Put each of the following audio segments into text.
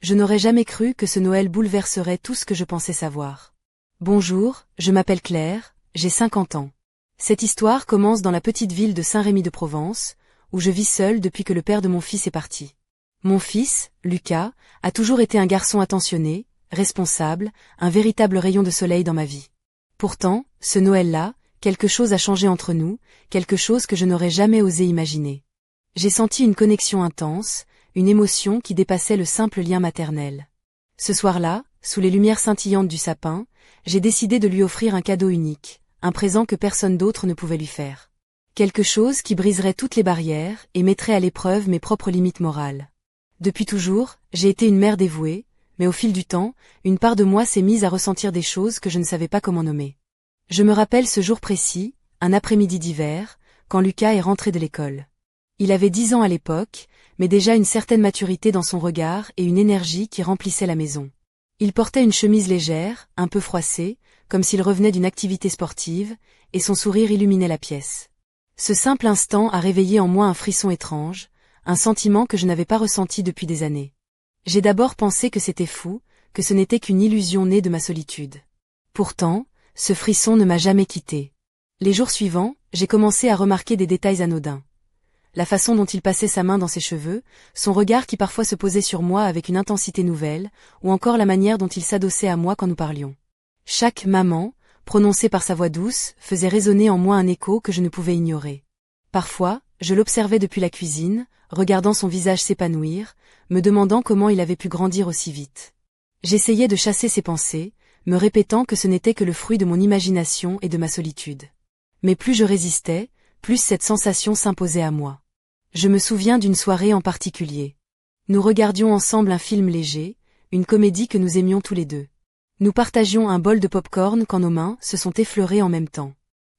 Je n'aurais jamais cru que ce Noël bouleverserait tout ce que je pensais savoir. Bonjour, je m'appelle Claire, j'ai 50 ans. Cette histoire commence dans la petite ville de Saint-Rémy-de-Provence, où je vis seule depuis que le père de mon fils est parti. Mon fils, Lucas, a toujours été un garçon attentionné, responsable, un véritable rayon de soleil dans ma vie. Pourtant, ce Noël-là, quelque chose a changé entre nous, quelque chose que je n'aurais jamais osé imaginer. J'ai senti une connexion intense, une émotion qui dépassait le simple lien maternel. Ce soir-là, sous les lumières scintillantes du sapin, j'ai décidé de lui offrir un cadeau unique, un présent que personne d'autre ne pouvait lui faire. Quelque chose qui briserait toutes les barrières et mettrait à l'épreuve mes propres limites morales. Depuis toujours, j'ai été une mère dévouée, mais au fil du temps, une part de moi s'est mise à ressentir des choses que je ne savais pas comment nommer. Je me rappelle ce jour précis, un après-midi d'hiver, quand Lucas est rentré de l'école. Il avait 10 ans à l'époque, mais déjà une certaine maturité dans son regard et une énergie qui remplissait la maison. Il portait une chemise légère, un peu froissée, comme s'il revenait d'une activité sportive, et son sourire illuminait la pièce. Ce simple instant a réveillé en moi un frisson étrange, un sentiment que je n'avais pas ressenti depuis des années. J'ai d'abord pensé que c'était fou, que ce n'était qu'une illusion née de ma solitude. Pourtant, ce frisson ne m'a jamais quitté. Les jours suivants, j'ai commencé à remarquer des détails anodins. La façon dont il passait sa main dans ses cheveux, son regard qui parfois se posait sur moi avec une intensité nouvelle, ou encore la manière dont il s'adossait à moi quand nous parlions. Chaque « maman », prononcée par sa voix douce, faisait résonner en moi un écho que je ne pouvais ignorer. Parfois, je l'observais depuis la cuisine, regardant son visage s'épanouir, me demandant comment il avait pu grandir aussi vite. J'essayais de chasser ces pensées, me répétant que ce n'était que le fruit de mon imagination et de ma solitude. Mais plus je résistais, plus cette sensation s'imposait à moi. Je me souviens d'une soirée en particulier. Nous regardions ensemble un film léger, une comédie que nous aimions tous les deux. Nous partagions un bol de pop-corn quand nos mains se sont effleurées en même temps.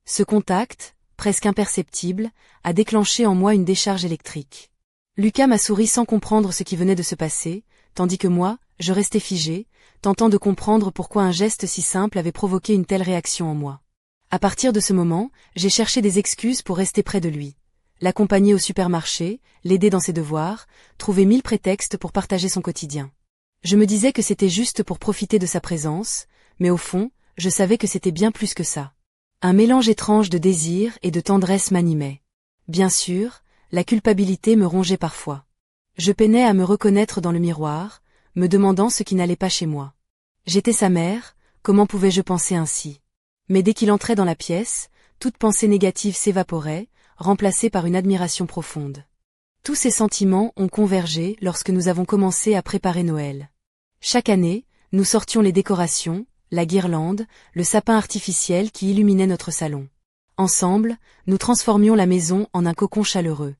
Ce contact, presque imperceptible, a déclenché en moi une décharge électrique. Lucas m'a souri sans comprendre ce qui venait de se passer, tandis que moi, je restais figée, tentant de comprendre pourquoi un geste si simple avait provoqué une telle réaction en moi. À partir de ce moment, j'ai cherché des excuses pour rester près de lui. L'accompagner au supermarché, l'aider dans ses devoirs, trouver 1000 prétextes pour partager son quotidien. Je me disais que c'était juste pour profiter de sa présence, mais au fond, je savais que c'était bien plus que ça. Un mélange étrange de désir et de tendresse m'animait. Bien sûr, la culpabilité me rongeait parfois. Je peinais à me reconnaître dans le miroir, me demandant ce qui n'allait pas chez moi. J'étais sa mère, comment pouvais-je penser ainsi? Mais dès qu'il entrait dans la pièce, toute pensée négative s'évaporait, remplacée par une admiration profonde. Tous ces sentiments ont convergé lorsque nous avons commencé à préparer Noël. Chaque année, nous sortions les décorations, la guirlande, le sapin artificiel qui illuminait notre salon. Ensemble, nous transformions la maison en un cocon chaleureux.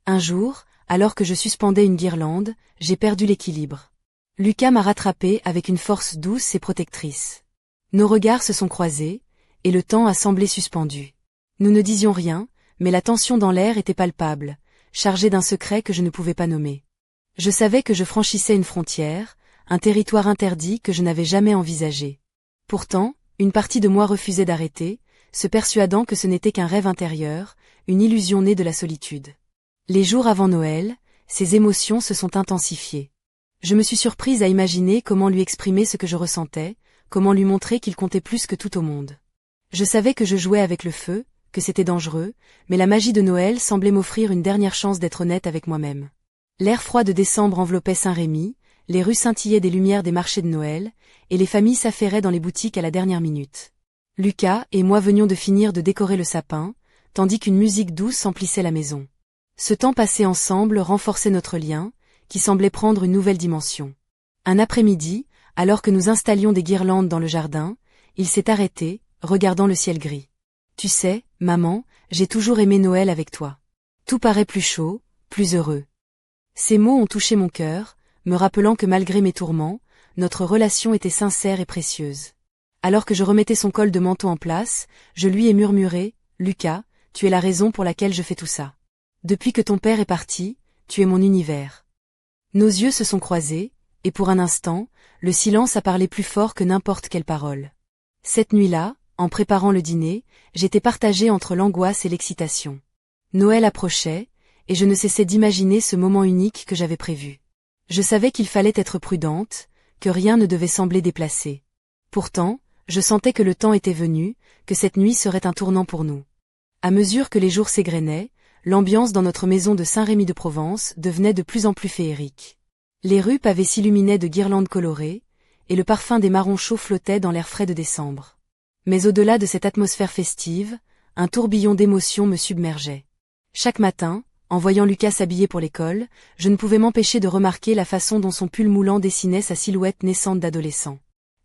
Un jour, alors que je suspendais une guirlande, j'ai perdu l'équilibre. Lucas m'a rattrapé avec une force douce et protectrice. Nos regards se sont croisés, et le temps a semblé suspendu. Nous ne disions rien, mais la tension dans l'air était palpable, chargée d'un secret que je ne pouvais pas nommer. Je savais que je franchissais une frontière, un territoire interdit que je n'avais jamais envisagé. Pourtant, une partie de moi refusait d'arrêter, se persuadant que ce n'était qu'un rêve intérieur, une illusion née de la solitude. Les jours avant Noël, ces émotions se sont intensifiées. Je me suis surprise à imaginer comment lui exprimer ce que je ressentais, comment lui montrer qu'il comptait plus que tout au monde. Je savais que je jouais avec le feu, que c'était dangereux, mais la magie de Noël semblait m'offrir une dernière chance d'être honnête avec moi-même. L'air froid de décembre enveloppait Saint-Rémy, les rues scintillaient des lumières des marchés de Noël, et les familles s'affairaient dans les boutiques à la dernière minute. Lucas et moi venions de finir de décorer le sapin, tandis qu'une musique douce emplissait la maison. Ce temps passé ensemble renforçait notre lien, qui semblait prendre une nouvelle dimension. Un après-midi, alors que nous installions des guirlandes dans le jardin, il s'est arrêté, regardant le ciel gris. « Tu sais, maman, j'ai toujours aimé Noël avec toi. Tout paraît plus chaud, plus heureux. » Ces mots ont touché mon cœur, me rappelant que malgré mes tourments, notre relation était sincère et précieuse. Alors que je remettais son col de manteau en place, je lui ai murmuré, « Lucas, tu es la raison pour laquelle je fais tout ça. Depuis que ton père est parti, tu es mon univers. » Nos yeux se sont croisés, et pour un instant, le silence a parlé plus fort que n'importe quelle parole. Cette nuit-là, en préparant le dîner, j'étais partagée entre l'angoisse et l'excitation. Noël approchait, et je ne cessais d'imaginer ce moment unique que j'avais prévu. Je savais qu'il fallait être prudente, que rien ne devait sembler déplacé. Pourtant, je sentais que le temps était venu, que cette nuit serait un tournant pour nous. À mesure que les jours s'égrenaient, l'ambiance dans notre maison de Saint-Rémy-de-Provence devenait de plus en plus féerique. Les rues pavées s'illuminaient de guirlandes colorées, et le parfum des marrons chauds flottait dans l'air frais de décembre. Mais au-delà de cette atmosphère festive, un tourbillon d'émotions me submergeait. Chaque matin, en voyant Lucas s'habiller pour l'école, je ne pouvais m'empêcher de remarquer la façon dont son pull moulant dessinait sa silhouette naissante d'adolescent.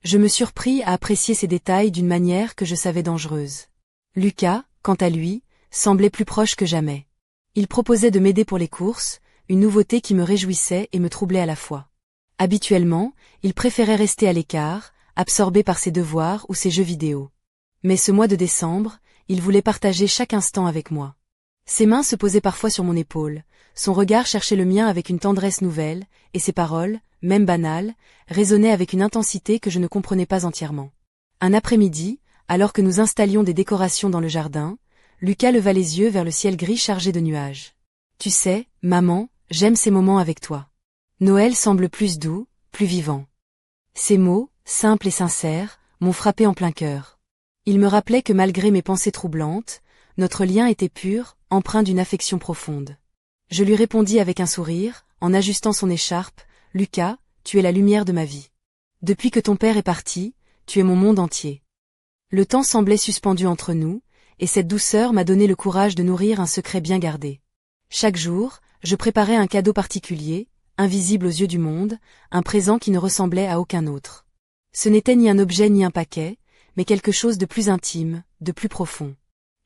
Je me surpris à apprécier ces détails d'une manière que je savais dangereuse. Lucas, quant à lui, semblait plus proche que jamais. Il proposait de m'aider pour les courses, une nouveauté qui me réjouissait et me troublait à la fois. Habituellement, il préférait rester à l'écart, absorbé par ses devoirs ou ses jeux vidéo. Mais ce mois de décembre, il voulait partager chaque instant avec moi. Ses mains se posaient parfois sur mon épaule, son regard cherchait le mien avec une tendresse nouvelle, et ses paroles, même banales, résonnaient avec une intensité que je ne comprenais pas entièrement. Un après-midi, alors que nous installions des décorations dans le jardin, Lucas leva les yeux vers le ciel gris chargé de nuages. « Tu sais, maman, j'aime ces moments avec toi. Noël semble plus doux, plus vivant. » Ces mots, simples et sincères, m'ont frappé en plein cœur. Ils me rappelaient que malgré mes pensées troublantes, notre lien était pur, empreint d'une affection profonde. Je lui répondis avec un sourire, en ajustant son écharpe, « Lucas, tu es la lumière de ma vie. Depuis que ton père est parti, tu es mon monde entier. » Le temps semblait suspendu entre nous, et cette douceur m'a donné le courage de nourrir un secret bien gardé. Chaque jour, je préparais un cadeau particulier, invisible aux yeux du monde, un présent qui ne ressemblait à aucun autre. Ce n'était ni un objet ni un paquet, mais quelque chose de plus intime, de plus profond.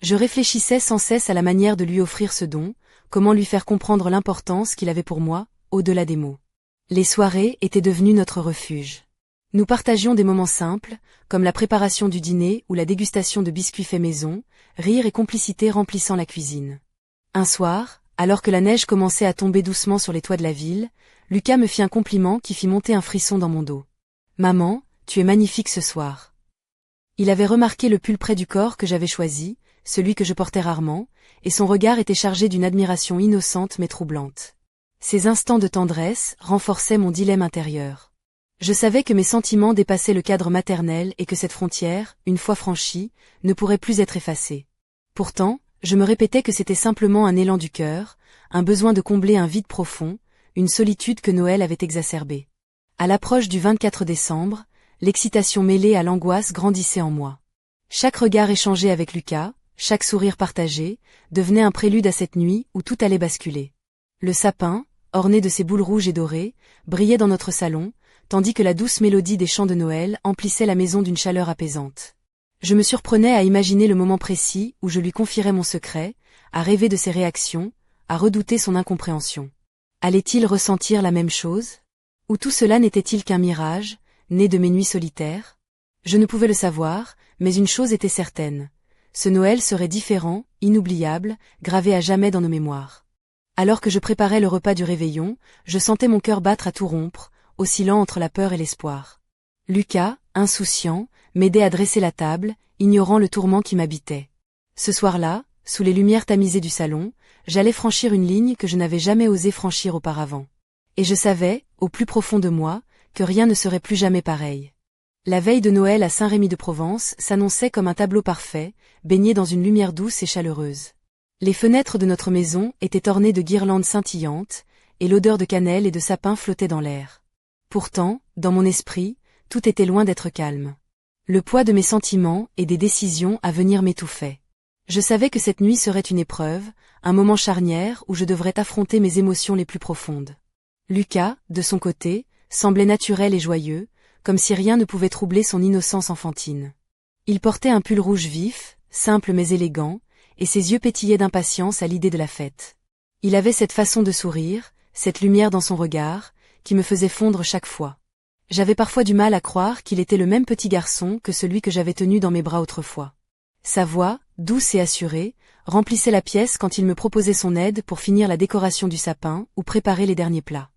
Je réfléchissais sans cesse à la manière de lui offrir ce don, comment lui faire comprendre l'importance qu'il avait pour moi, au-delà des mots. Les soirées étaient devenues notre refuge. Nous partagions des moments simples, comme la préparation du dîner ou la dégustation de biscuits faits maison, rire et complicité remplissant la cuisine. Un soir, alors que la neige commençait à tomber doucement sur les toits de la ville, Lucas me fit un compliment qui fit monter un frisson dans mon dos. « Maman, tu es magnifique ce soir. » Il avait remarqué le pull près du corps que j'avais choisi, celui que je portais rarement, et son regard était chargé d'une admiration innocente mais troublante. Ces instants de tendresse renforçaient mon dilemme intérieur. Je savais que mes sentiments dépassaient le cadre maternel et que cette frontière, une fois franchie, ne pourrait plus être effacée. Pourtant, je me répétais que c'était simplement un élan du cœur, un besoin de combler un vide profond, une solitude que Noël avait exacerbée. À l'approche du 24 décembre, l'excitation mêlée à l'angoisse grandissait en moi. Chaque regard échangé avec Lucas, chaque sourire partagé, devenait un prélude à cette nuit où tout allait basculer. Le sapin, orné de ses boules rouges et dorées, brillait dans notre salon, tandis que la douce mélodie des chants de Noël emplissait la maison d'une chaleur apaisante. Je me surprenais à imaginer le moment précis où je lui confierais mon secret, à rêver de ses réactions, à redouter son incompréhension. Allait-il ressentir la même chose? Ou tout cela n'était-il qu'un mirage, né de mes nuits solitaires? Je ne pouvais le savoir, mais une chose était certaine. Ce Noël serait différent, inoubliable, gravé à jamais dans nos mémoires. Alors que je préparais le repas du réveillon, je sentais mon cœur battre à tout rompre, oscillant entre la peur et l'espoir. Lucas, insouciant, m'aidait à dresser la table, ignorant le tourment qui m'habitait. Ce soir-là, sous les lumières tamisées du salon, j'allais franchir une ligne que je n'avais jamais osé franchir auparavant. Et je savais, au plus profond de moi, que rien ne serait plus jamais pareil. La veille de Noël à Saint-Rémy-de-Provence s'annonçait comme un tableau parfait, baigné dans une lumière douce et chaleureuse. Les fenêtres de notre maison étaient ornées de guirlandes scintillantes, et l'odeur de cannelle et de sapin flottait dans l'air. Pourtant, dans mon esprit, tout était loin d'être calme. Le poids de mes sentiments et des décisions à venir m'étouffait. Je savais que cette nuit serait une épreuve, un moment charnière où je devrais affronter mes émotions les plus profondes. Lucas, de son côté, semblait naturel et joyeux, comme si rien ne pouvait troubler son innocence enfantine. Il portait un pull rouge vif, simple mais élégant, et ses yeux pétillaient d'impatience à l'idée de la fête. Il avait cette façon de sourire, cette lumière dans son regard, qui me faisait fondre chaque fois. J'avais parfois du mal à croire qu'il était le même petit garçon que celui que j'avais tenu dans mes bras autrefois. Sa voix, douce et assurée, remplissait la pièce quand il me proposait son aide pour finir la décoration du sapin ou préparer les derniers plats.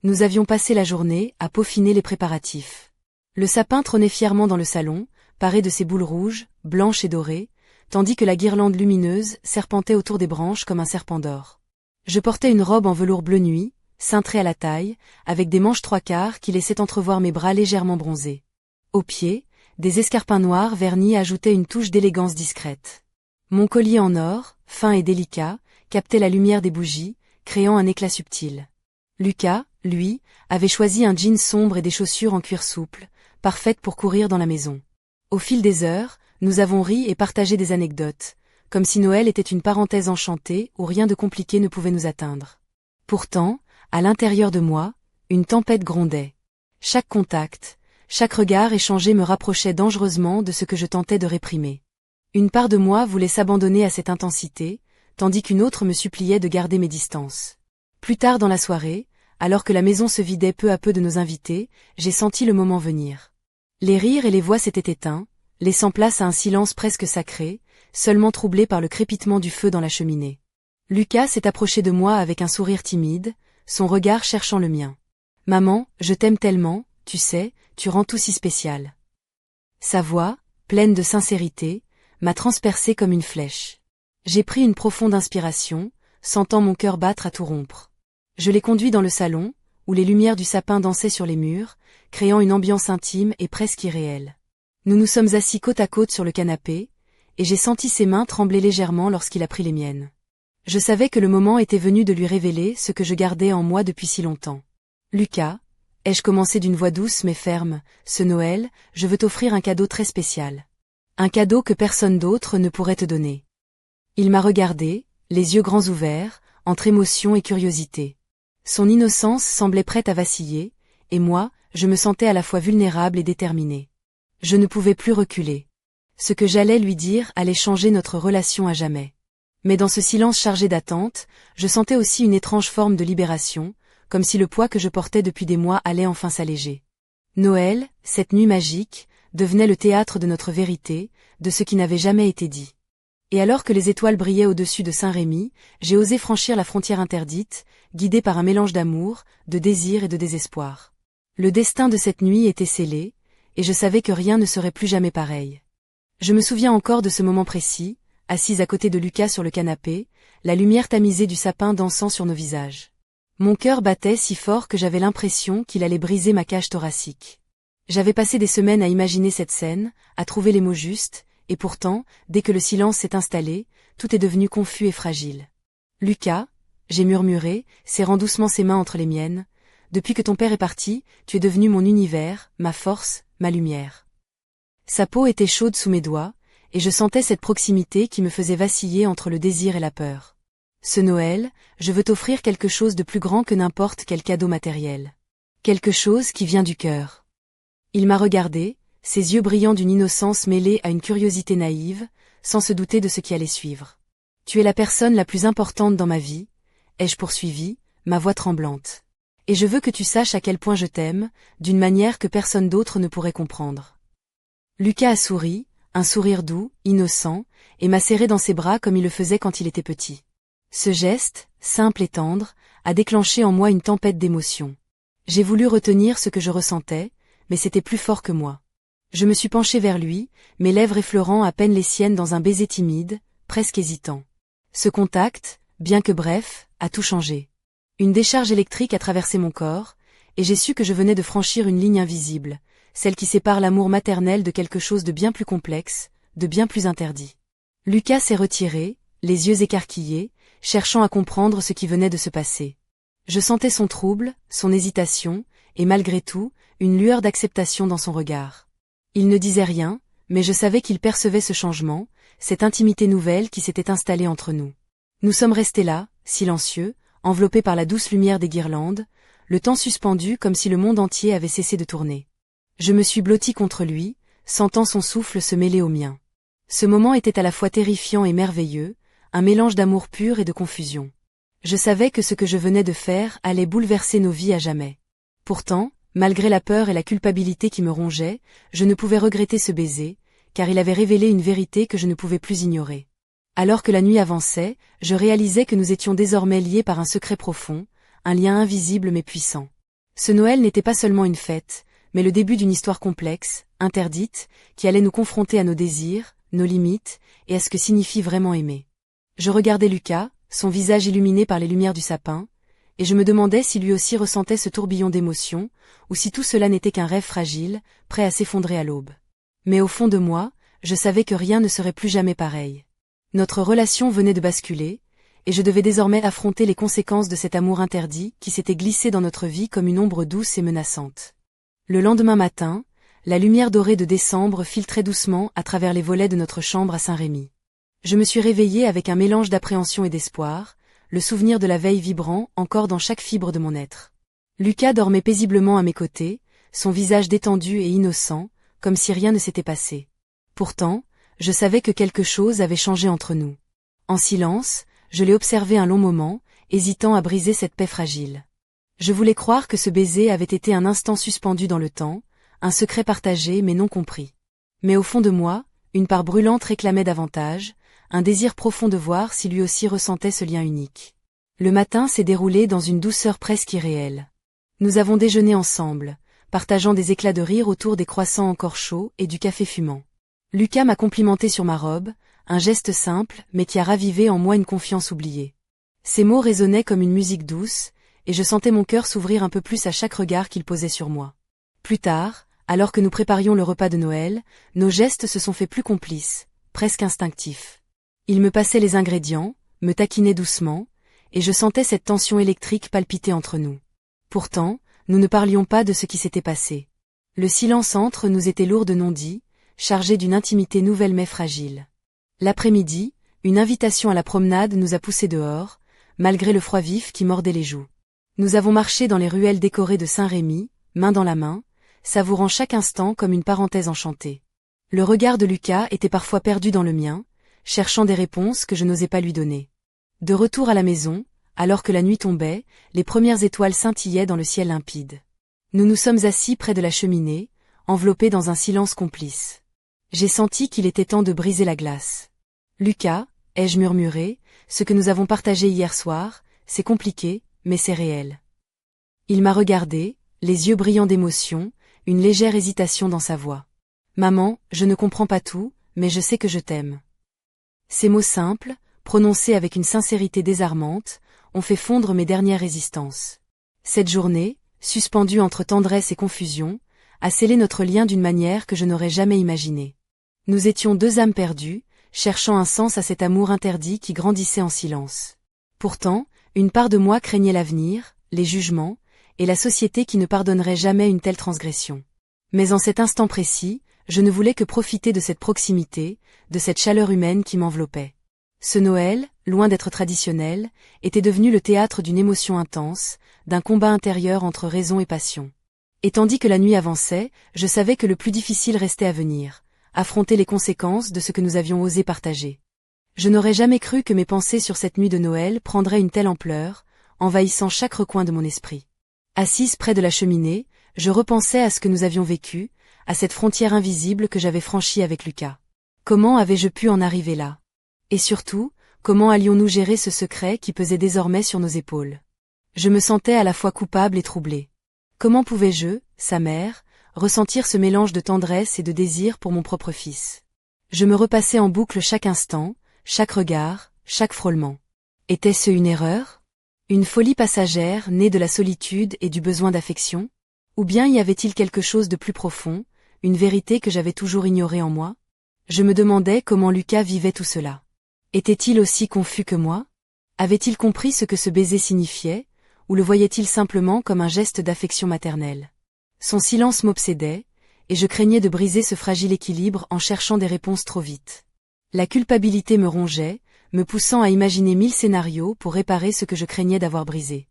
Nous avions passé la journée à peaufiner les préparatifs. Le sapin trônait fièrement dans le salon, paré de ses boules rouges, blanches et dorées, tandis que la guirlande lumineuse serpentait autour des branches comme un serpent d'or. Je portais une robe en velours bleu nuit, cintré à la taille, avec des manches 3/4 qui laissaient entrevoir mes bras légèrement bronzés. Aux pieds, des escarpins noirs vernis ajoutaient une touche d'élégance discrète. Mon collier en or, fin et délicat, captait la lumière des bougies, créant un éclat subtil. Lucas, lui, avait choisi un jean sombre et des chaussures en cuir souple, parfaites pour courir dans la maison. Au fil des heures, nous avons ri et partagé des anecdotes, comme si Noël était une parenthèse enchantée où rien de compliqué ne pouvait nous atteindre. Pourtant, à l'intérieur de moi, une tempête grondait. Chaque contact, chaque regard échangé me rapprochait dangereusement de ce que je tentais de réprimer. Une part de moi voulait s'abandonner à cette intensité, tandis qu'une autre me suppliait de garder mes distances. Plus tard dans la soirée, alors que la maison se vidait peu à peu de nos invités, j'ai senti le moment venir. Les rires et les voix s'étaient éteints, laissant place à un silence presque sacré, seulement troublé par le crépitement du feu dans la cheminée. Lucas s'est approché de moi avec un sourire timide, son regard cherchant le mien. « Maman, je t'aime tellement, tu sais, tu rends tout si spécial. » Sa voix, pleine de sincérité, m'a transpercé comme une flèche. J'ai pris une profonde inspiration, sentant mon cœur battre à tout rompre. Je l'ai conduit dans le salon, où les lumières du sapin dansaient sur les murs, créant une ambiance intime et presque irréelle. Nous nous sommes assis côte à côte sur le canapé, et j'ai senti ses mains trembler légèrement lorsqu'il a pris les miennes. Je savais que le moment était venu de lui révéler ce que je gardais en moi depuis si longtemps. « Lucas, ai-je commencé d'une voix douce mais ferme, ce Noël, je veux t'offrir un cadeau très spécial. Un cadeau que personne d'autre ne pourrait te donner. » Il m'a regardé, les yeux grands ouverts, entre émotion et curiosité. Son innocence semblait prête à vaciller, et moi, je me sentais à la fois vulnérable et déterminée. Je ne pouvais plus reculer. Ce que j'allais lui dire allait changer notre relation à jamais. Mais dans ce silence chargé d'attente, je sentais aussi une étrange forme de libération, comme si le poids que je portais depuis des mois allait enfin s'alléger. Noël, cette nuit magique, devenait le théâtre de notre vérité, de ce qui n'avait jamais été dit. Et alors que les étoiles brillaient au-dessus de Saint-Rémy, j'ai osé franchir la frontière interdite, guidé par un mélange d'amour, de désir et de désespoir. Le destin de cette nuit était scellé, et je savais que rien ne serait plus jamais pareil. Je me souviens encore de ce moment précis, assise à côté de Lucas sur le canapé, la lumière tamisée du sapin dansant sur nos visages. Mon cœur battait si fort que j'avais l'impression qu'il allait briser ma cage thoracique. J'avais passé des semaines à imaginer cette scène, à trouver les mots justes, et pourtant, dès que le silence s'est installé, tout est devenu confus et fragile. « Lucas, » j'ai murmuré, serrant doucement ses mains entre les miennes, « depuis que ton père est parti, tu es devenu mon univers, ma force, ma lumière. » Sa peau était chaude sous mes doigts, et je sentais cette proximité qui me faisait vaciller entre le désir et la peur. Ce Noël, je veux t'offrir quelque chose de plus grand que n'importe quel cadeau matériel. Quelque chose qui vient du cœur. Il m'a regardé, ses yeux brillants d'une innocence mêlée à une curiosité naïve, sans se douter de ce qui allait suivre. Tu es la personne la plus importante dans ma vie, ai-je poursuivi, ma voix tremblante. Et je veux que tu saches à quel point je t'aime, d'une manière que personne d'autre ne pourrait comprendre. Lucas a souri, un sourire doux, innocent, et m'a serré dans ses bras comme il le faisait quand il était petit. Ce geste, simple et tendre, a déclenché en moi une tempête d'émotions. J'ai voulu retenir ce que je ressentais, mais c'était plus fort que moi. Je me suis penchée vers lui, mes lèvres effleurant à peine les siennes dans un baiser timide, presque hésitant. Ce contact, bien que bref, a tout changé. Une décharge électrique a traversé mon corps, et j'ai su que je venais de franchir une ligne invisible, celle qui sépare l'amour maternel de quelque chose de bien plus complexe, de bien plus interdit. Lucas s'est retiré, les yeux écarquillés, cherchant à comprendre ce qui venait de se passer. Je sentais son trouble, son hésitation, et malgré tout, une lueur d'acceptation dans son regard. Il ne disait rien, mais je savais qu'il percevait ce changement, cette intimité nouvelle qui s'était installée entre nous. Nous sommes restés là, silencieux, enveloppés par la douce lumière des guirlandes, le temps suspendu comme si le monde entier avait cessé de tourner. Je me suis blottie contre lui, sentant son souffle se mêler au mien. Ce moment était à la fois terrifiant et merveilleux, un mélange d'amour pur et de confusion. Je savais que ce que je venais de faire allait bouleverser nos vies à jamais. Pourtant, malgré la peur et la culpabilité qui me rongeaient, je ne pouvais regretter ce baiser, car il avait révélé une vérité que je ne pouvais plus ignorer. Alors que la nuit avançait, je réalisais que nous étions désormais liés par un secret profond, un lien invisible mais puissant. Ce Noël n'était pas seulement une fête, mais le début d'une histoire complexe, interdite, qui allait nous confronter à nos désirs, nos limites, et à ce que signifie vraiment aimer. Je regardais Lucas, son visage illuminé par les lumières du sapin, et je me demandais si lui aussi ressentait ce tourbillon d'émotions, ou si tout cela n'était qu'un rêve fragile, prêt à s'effondrer à l'aube. Mais au fond de moi, je savais que rien ne serait plus jamais pareil. Notre relation venait de basculer, et je devais désormais affronter les conséquences de cet amour interdit qui s'était glissé dans notre vie comme une ombre douce et menaçante. Le lendemain matin, la lumière dorée de décembre filtrait doucement à travers les volets de notre chambre à Saint-Rémy. Je me suis réveillée avec un mélange d'appréhension et d'espoir, le souvenir de la veille vibrant encore dans chaque fibre de mon être. Lucas dormait paisiblement à mes côtés, son visage détendu et innocent, comme si rien ne s'était passé. Pourtant, je savais que quelque chose avait changé entre nous. En silence, je l'ai observé un long moment, hésitant à briser cette paix fragile. Je voulais croire que ce baiser avait été un instant suspendu dans le temps, un secret partagé mais non compris. Mais au fond de moi, une part brûlante réclamait davantage, un désir profond de voir si lui aussi ressentait ce lien unique. Le matin s'est déroulé dans une douceur presque irréelle. Nous avons déjeuné ensemble, partageant des éclats de rire autour des croissants encore chauds et du café fumant. Lucas m'a complimenté sur ma robe, un geste simple mais qui a ravivé en moi une confiance oubliée. Ces mots résonnaient comme une musique douce, et je sentais mon cœur s'ouvrir un peu plus à chaque regard qu'il posait sur moi. Plus tard, alors que nous préparions le repas de Noël, nos gestes se sont faits plus complices, presque instinctifs. Il me passait les ingrédients, me taquinait doucement, et je sentais cette tension électrique palpiter entre nous. Pourtant, nous ne parlions pas de ce qui s'était passé. Le silence entre nous était lourd de non-dits, chargé d'une intimité nouvelle mais fragile. L'après-midi, une invitation à la promenade nous a poussés dehors, malgré le froid vif qui mordait les joues. Nous avons marché dans les ruelles décorées de Saint-Rémy, main dans la main, savourant chaque instant comme une parenthèse enchantée. Le regard de Lucas était parfois perdu dans le mien, cherchant des réponses que je n'osais pas lui donner. De retour à la maison, alors que la nuit tombait, les premières étoiles scintillaient dans le ciel limpide. Nous nous sommes assis près de la cheminée, enveloppés dans un silence complice. J'ai senti qu'il était temps de briser la glace. Lucas, ai-je murmuré, ce que nous avons partagé hier soir, c'est compliqué, mais c'est réel. Il m'a regardé, les yeux brillants d'émotion, une légère hésitation dans sa voix. Maman, je ne comprends pas tout, mais je sais que je t'aime. Ces mots simples, prononcés avec une sincérité désarmante, ont fait fondre mes dernières résistances. Cette journée, suspendue entre tendresse et confusion, a scellé notre lien d'une manière que je n'aurais jamais imaginée. Nous étions deux âmes perdues, cherchant un sens à cet amour interdit qui grandissait en silence. Pourtant, une part de moi craignait l'avenir, les jugements, et la société qui ne pardonnerait jamais une telle transgression. Mais en cet instant précis, je ne voulais que profiter de cette proximité, de cette chaleur humaine qui m'enveloppait. Ce Noël, loin d'être traditionnel, était devenu le théâtre d'une émotion intense, d'un combat intérieur entre raison et passion. Et tandis que la nuit avançait, je savais que le plus difficile restait à venir, affronter les conséquences de ce que nous avions osé partager. Je n'aurais jamais cru que mes pensées sur cette nuit de Noël prendraient une telle ampleur, envahissant chaque recoin de mon esprit. Assise près de la cheminée, je repensais à ce que nous avions vécu, à cette frontière invisible que j'avais franchie avec Lucas. Comment avais-je pu en arriver là? Et surtout, comment allions-nous gérer ce secret qui pesait désormais sur nos épaules? Je me sentais à la fois coupable et troublée. Comment pouvais-je, sa mère, ressentir ce mélange de tendresse et de désir pour mon propre fils? Je me repassais en boucle chaque instant, chaque regard, chaque frôlement. Était-ce une erreur? Une folie passagère née de la solitude et du besoin d'affection? Ou bien y avait-il quelque chose de plus profond, une vérité que j'avais toujours ignorée en moi? Je me demandais comment Lucas vivait tout cela. Était-il aussi confus que moi? Avait-il compris ce que ce baiser signifiait, ou le voyait-il simplement comme un geste d'affection maternelle? Son silence m'obsédait, et je craignais de briser ce fragile équilibre en cherchant des réponses trop vite. La culpabilité me rongeait, me poussant à imaginer 1000 scénarios pour réparer ce que je craignais d'avoir brisé.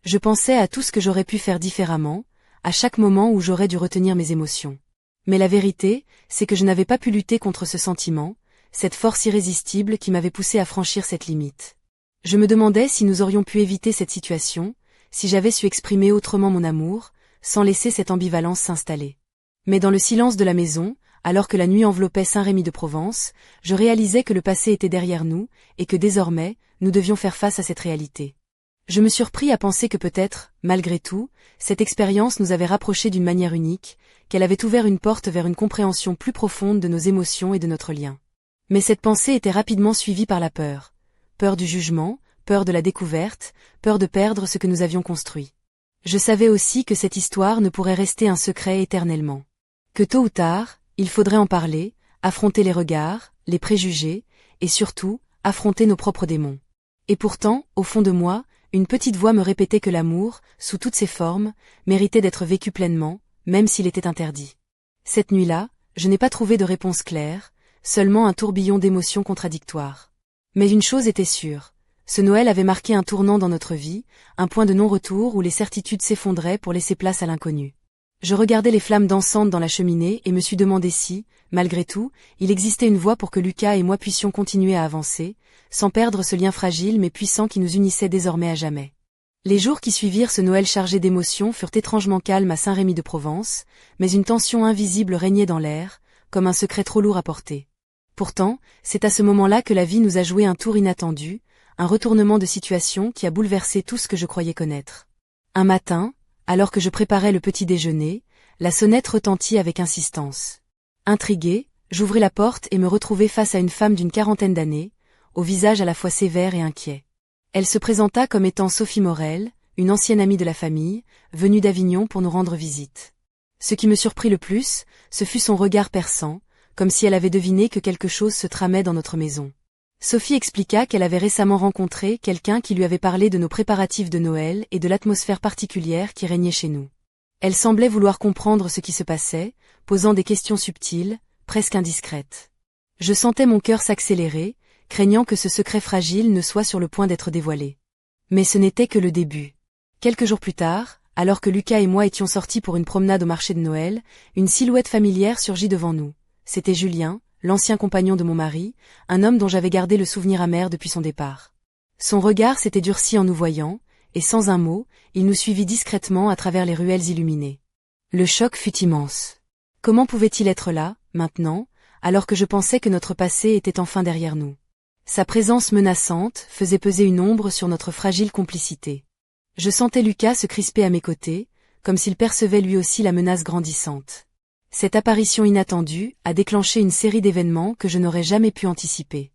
Je pensais à tout ce que j'aurais pu faire différemment, à chaque moment où j'aurais dû retenir mes émotions. Mais la vérité, c'est que je n'avais pas pu lutter contre ce sentiment, cette force irrésistible qui m'avait poussé à franchir cette limite. Je me demandais si nous aurions pu éviter cette situation, si j'avais su exprimer autrement mon amour, sans laisser cette ambivalence s'installer. Mais dans le silence de la maison, alors que la nuit enveloppait Saint-Rémy de Provence, je réalisais que le passé était derrière nous, et que désormais, nous devions faire face à cette réalité. Je me surpris à penser que peut-être, malgré tout, cette expérience nous avait rapprochés d'une manière unique, qu'elle avait ouvert une porte vers une compréhension plus profonde de nos émotions et de notre lien. Mais cette pensée était rapidement suivie par la peur. Peur du jugement, peur de la découverte, peur de perdre ce que nous avions construit. Je savais aussi que cette histoire ne pourrait rester un secret éternellement. Que tôt ou tard, il faudrait en parler, affronter les regards, les préjugés, et surtout, affronter nos propres démons. Et pourtant, au fond de moi, une petite voix me répétait que l'amour, sous toutes ses formes, méritait d'être vécu pleinement, même s'il était interdit. Cette nuit-là, je n'ai pas trouvé de réponse claire, seulement un tourbillon d'émotions contradictoires. Mais une chose était sûre, ce Noël avait marqué un tournant dans notre vie, un point de non-retour où les certitudes s'effondraient pour laisser place à l'inconnu. Je regardais les flammes dansantes dans la cheminée et me suis demandé si, malgré tout, il existait une voie pour que Lucas et moi puissions continuer à avancer, sans perdre ce lien fragile mais puissant qui nous unissait désormais à jamais. Les jours qui suivirent ce Noël chargé d'émotions furent étrangement calmes à Saint-Rémy-de-Provence, mais une tension invisible régnait dans l'air, comme un secret trop lourd à porter. Pourtant, c'est à ce moment-là que la vie nous a joué un tour inattendu, un retournement de situation qui a bouleversé tout ce que je croyais connaître. Un matin, alors que je préparais le petit déjeuner, la sonnette retentit avec insistance. Intrigué, j'ouvris la porte et me retrouvai face à une femme d'une quarantaine d'années, au visage à la fois sévère et inquiet. Elle se présenta comme étant Sophie Morel, une ancienne amie de la famille, venue d'Avignon pour nous rendre visite. Ce qui me surprit le plus, ce fut son regard perçant, comme si elle avait deviné que quelque chose se tramait dans notre maison. Sophie expliqua qu'elle avait récemment rencontré quelqu'un qui lui avait parlé de nos préparatifs de Noël et de l'atmosphère particulière qui régnait chez nous. Elle semblait vouloir comprendre ce qui se passait, posant des questions subtiles, presque indiscrètes. Je sentais mon cœur s'accélérer, craignant que ce secret fragile ne soit sur le point d'être dévoilé. Mais ce n'était que le début. Quelques jours plus tard, alors que Lucas et moi étions sortis pour une promenade au marché de Noël, une silhouette familière surgit devant nous. C'était Julien, l'ancien compagnon de mon mari, un homme dont j'avais gardé le souvenir amer depuis son départ. Son regard s'était durci en nous voyant, et sans un mot, il nous suivit discrètement à travers les ruelles illuminées. Le choc fut immense. Comment pouvait-il être là, maintenant, alors que je pensais que notre passé était enfin derrière nous? Sa présence menaçante faisait peser une ombre sur notre fragile complicité. Je sentais Lucas se crisper à mes côtés, comme s'il percevait lui aussi la menace grandissante. Cette apparition inattendue a déclenché une série d'événements que je n'aurais jamais pu anticiper.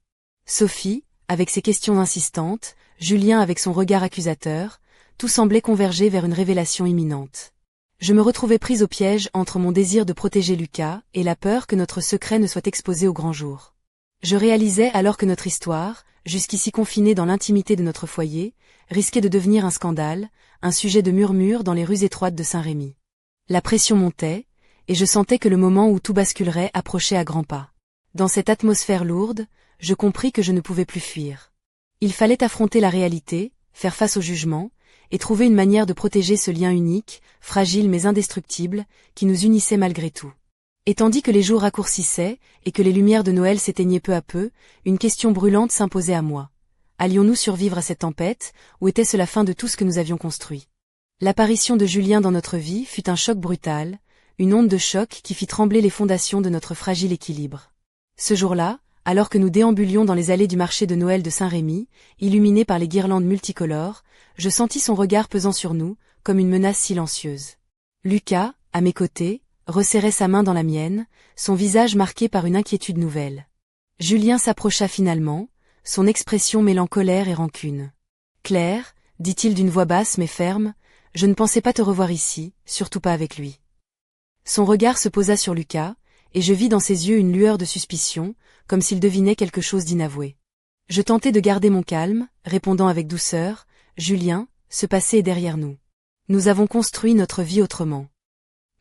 Sophie, avec ses questions insistantes, Julien avec son regard accusateur, tout semblait converger vers une révélation imminente. Je me retrouvais prise au piège entre mon désir de protéger Lucas et la peur que notre secret ne soit exposé au grand jour. Je réalisais alors que notre histoire, jusqu'ici confinée dans l'intimité de notre foyer, risquait de devenir un scandale, un sujet de murmures dans les rues étroites de Saint-Rémy. La pression montait, et je sentais que le moment où tout basculerait approchait à grands pas. Dans cette atmosphère lourde, je compris que je ne pouvais plus fuir. Il fallait affronter la réalité, faire face au jugement, et trouver une manière de protéger ce lien unique, fragile mais indestructible, qui nous unissait malgré tout. Et tandis que les jours raccourcissaient, et que les lumières de Noël s'éteignaient peu à peu, une question brûlante s'imposait à moi. Allions-nous survivre à cette tempête, ou était-ce la fin de tout ce que nous avions construit? L'apparition de Julien dans notre vie fut un choc brutal, une onde de choc qui fit trembler les fondations de notre fragile équilibre. Ce jour-là, alors que nous déambulions dans les allées du marché de Noël de Saint-Rémy, illuminées par les guirlandes multicolores, je sentis son regard pesant sur nous, comme une menace silencieuse. Lucas, à mes côtés, resserrait sa main dans la mienne, son visage marqué par une inquiétude nouvelle. Julien s'approcha finalement, son expression mêlant colère et rancune. « Claire, dit-il d'une voix basse mais ferme, je ne pensais pas te revoir ici, surtout pas avec lui. » Son regard se posa sur Lucas, et je vis dans ses yeux une lueur de suspicion, comme s'il devinait quelque chose d'inavoué. Je tentai de garder mon calme, répondant avec douceur, « Julien, ce passé est derrière nous. Nous avons construit notre vie autrement. »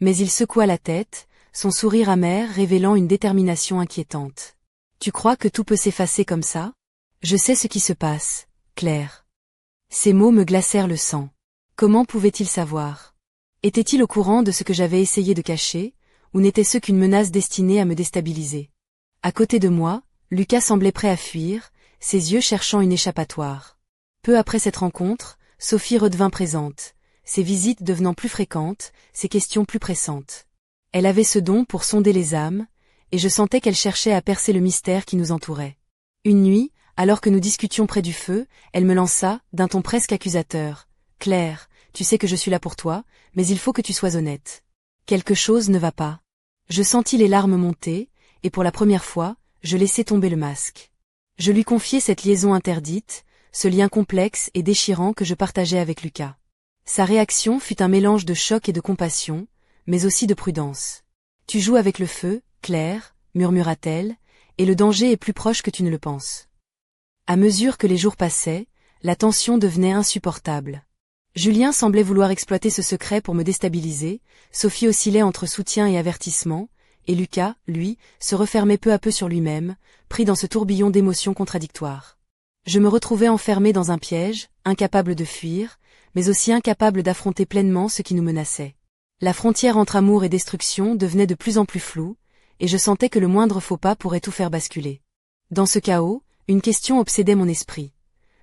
Mais il secoua la tête, son sourire amer révélant une détermination inquiétante. « Tu crois que tout peut s'effacer comme ça? Je sais ce qui se passe, Claire. » Ces mots me glacèrent le sang. Comment pouvait-il savoir? Était-il au courant de ce que j'avais essayé de cacher, ou n'était-ce qu'une menace destinée à me déstabiliser? À côté de moi, Lucas semblait prêt à fuir, ses yeux cherchant une échappatoire. Peu après cette rencontre, Sophie redevint présente, ses visites devenant plus fréquentes, ses questions plus pressantes. Elle avait ce don pour sonder les âmes, et je sentais qu'elle cherchait à percer le mystère qui nous entourait. Une nuit, alors que nous discutions près du feu, elle me lança, d'un ton presque accusateur, « Claire, tu sais que je suis là pour toi, mais il faut que tu sois honnête. Quelque chose ne va pas. » Je sentis les larmes monter, et pour la première fois, je laissai tomber le masque. Je lui confiai cette liaison interdite, ce lien complexe et déchirant que je partageais avec Lucas. Sa réaction fut un mélange de choc et de compassion, mais aussi de prudence. « Tu joues avec le feu, Claire, murmura-t-elle, et le danger est plus proche que tu ne le penses. » À mesure que les jours passaient, la tension devenait insupportable. Julien semblait vouloir exploiter ce secret pour me déstabiliser, Sophie oscillait entre soutien et avertissement, et Lucas, lui, se refermait peu à peu sur lui-même, pris dans ce tourbillon d'émotions contradictoires. Je me retrouvais enfermé dans un piège, incapable de fuir, mais aussi incapable d'affronter pleinement ce qui nous menaçait. La frontière entre amour et destruction devenait de plus en plus floue, et je sentais que le moindre faux pas pourrait tout faire basculer. Dans ce chaos, une question obsédait mon esprit.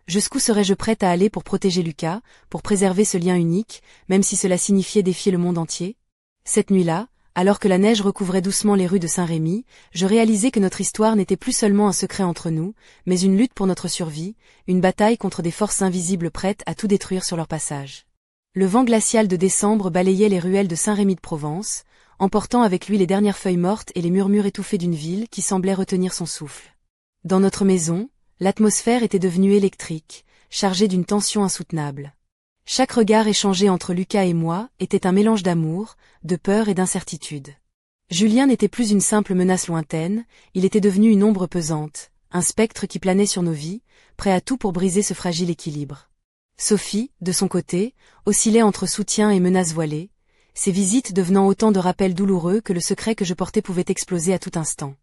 Jusqu'où serais-je prête à aller pour protéger Lucas, pour préserver ce lien unique, même si cela signifiait défier le monde entier? Cette nuit-là, alors que la neige recouvrait doucement les rues de Saint-Rémy, je réalisais que notre histoire n'était plus seulement un secret entre nous, mais une lutte pour notre survie, une bataille contre des forces invisibles prêtes à tout détruire sur leur passage. Le vent glacial de décembre balayait les ruelles de Saint-Rémy de Provence, emportant avec lui les dernières feuilles mortes et les murmures étouffés d'une ville qui semblait retenir son souffle. Dans notre maison, l'atmosphère était devenue électrique, chargée d'une tension insoutenable. Chaque regard échangé entre Lucas et moi était un mélange d'amour, de peur et d'incertitude. Julien n'était plus une simple menace lointaine, il était devenu une ombre pesante, un spectre qui planait sur nos vies, prêt à tout pour briser ce fragile équilibre. Sophie, de son côté, oscillait entre soutien et menaces voilées, ses visites devenant autant de rappels douloureux que le secret que je portais pouvait exploser à tout instant.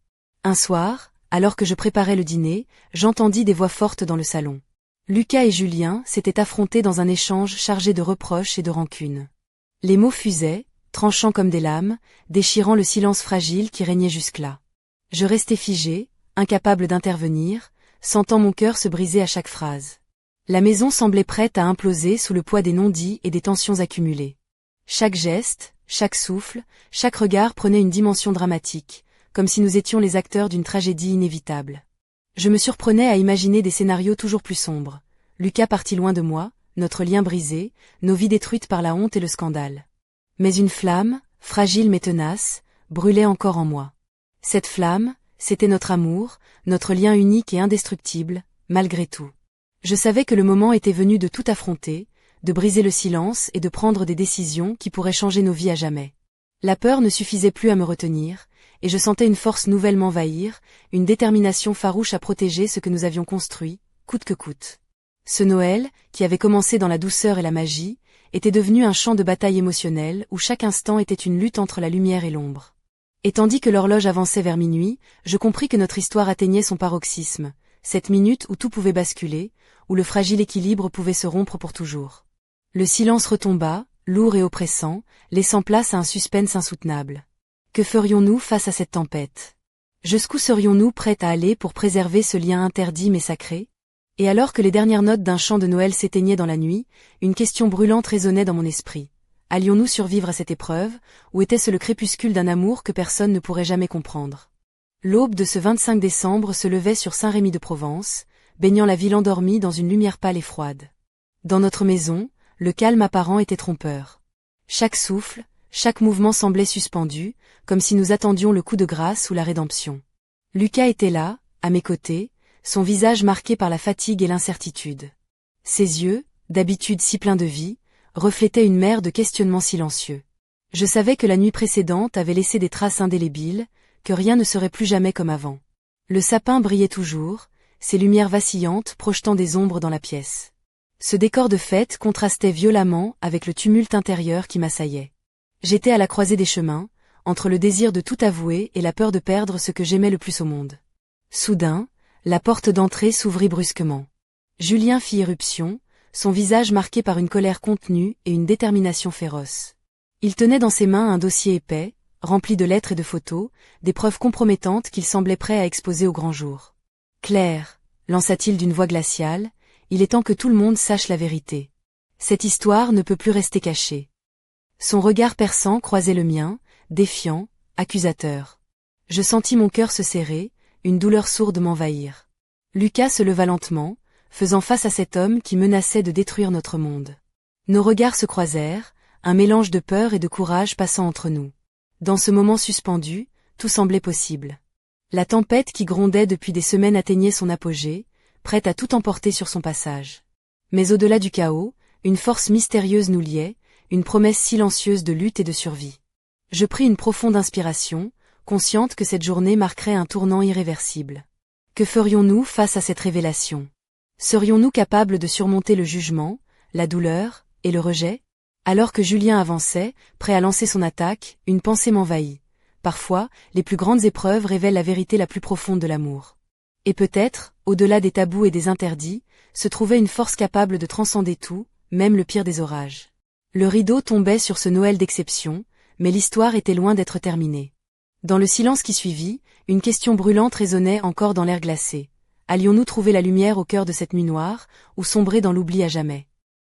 Un soir, alors que je préparais le dîner, j'entendis des voix fortes dans le salon. Lucas et Julien s'étaient affrontés dans un échange chargé de reproches et de rancune. Les mots fusaient, tranchant comme des lames, déchirant le silence fragile qui régnait jusque-là. Je restais figé, incapable d'intervenir, sentant mon cœur se briser à chaque phrase. La maison semblait prête à imploser sous le poids des non-dits et des tensions accumulées. Chaque geste, chaque souffle, chaque regard prenait une dimension dramatique, comme si nous étions les acteurs d'une tragédie inévitable. Je me surprenais à imaginer des scénarios toujours plus sombres. Lucas parti loin de moi, notre lien brisé, nos vies détruites par la honte et le scandale. Mais une flamme, fragile mais tenace, brûlait encore en moi. Cette flamme, c'était notre amour, notre lien unique et indestructible, malgré tout. Je savais que le moment était venu de tout affronter, de briser le silence et de prendre des décisions qui pourraient changer nos vies à jamais. La peur ne suffisait plus à me retenir, et je sentais une force nouvelle m'envahir, une détermination farouche à protéger ce que nous avions construit, coûte que coûte. Ce Noël, qui avait commencé dans la douceur et la magie, était devenu un champ de bataille émotionnel où chaque instant était une lutte entre la lumière et l'ombre. Et tandis que l'horloge avançait vers minuit, je compris que notre histoire atteignait son paroxysme, cette minute où tout pouvait basculer, où le fragile équilibre pouvait se rompre pour toujours. Le silence retomba, lourd et oppressant, laissant place à un suspense insoutenable. Que ferions-nous face à cette tempête? Jusqu'où serions-nous prêts à aller pour préserver ce lien interdit mais sacré? Et alors que les dernières notes d'un chant de Noël s'éteignaient dans la nuit, une question brûlante résonnait dans mon esprit. Allions-nous survivre à cette épreuve, ou était-ce le crépuscule d'un amour que personne ne pourrait jamais comprendre? L'aube de ce 25 décembre se levait sur Saint-Rémy de Provence, baignant la ville endormie dans une lumière pâle et froide. Dans notre maison, le calme apparent était trompeur. Chaque souffle, chaque mouvement semblait suspendu, comme si nous attendions le coup de grâce ou la rédemption. Lucas était là, à mes côtés, son visage marqué par la fatigue et l'incertitude. Ses yeux, d'habitude si pleins de vie, reflétaient une mer de questionnements silencieux. Je savais que la nuit précédente avait laissé des traces indélébiles, que rien ne serait plus jamais comme avant. Le sapin brillait toujours, ses lumières vacillantes projetant des ombres dans la pièce. Ce décor de fête contrastait violemment avec le tumulte intérieur qui m'assaillait. J'étais à la croisée des chemins, entre le désir de tout avouer et la peur de perdre ce que j'aimais le plus au monde. Soudain, la porte d'entrée s'ouvrit brusquement. Julien fit irruption, son visage marqué par une colère contenue et une détermination féroce. Il tenait dans ses mains un dossier épais, rempli de lettres et de photos, des preuves compromettantes qu'il semblait prêt à exposer au grand jour. « Claire, lança-t-il d'une voix glaciale, il est temps que tout le monde sache la vérité. Cette histoire ne peut plus rester cachée. » Son regard perçant croisait le mien, défiant, accusateur. Je sentis mon cœur se serrer, une douleur sourde m'envahir. Lucas se leva lentement, faisant face à cet homme qui menaçait de détruire notre monde. Nos regards se croisèrent, un mélange de peur et de courage passant entre nous. Dans ce moment suspendu, tout semblait possible. La tempête qui grondait depuis des semaines atteignait son apogée, prête à tout emporter sur son passage. Mais au-delà du chaos, une force mystérieuse nous liait, une promesse silencieuse de lutte et de survie. Je pris une profonde inspiration, consciente que cette journée marquerait un tournant irréversible. Que ferions-nous face à cette révélation? Serions-nous capables de surmonter le jugement, la douleur, et le rejet? Alors que Julien avançait, prêt à lancer son attaque, une pensée m'envahit. Parfois, les plus grandes épreuves révèlent la vérité la plus profonde de l'amour. Et peut-être, au-delà des tabous et des interdits, se trouvait une force capable de transcender tout, même le pire des orages. Le rideau tombait sur ce Noël d'exception, mais l'histoire était loin d'être terminée. Dans le silence qui suivit, une question brûlante résonnait encore dans l'air glacé. Allions-nous trouver la lumière au cœur de cette nuit noire, ou sombrer dans l'oubli à jamais?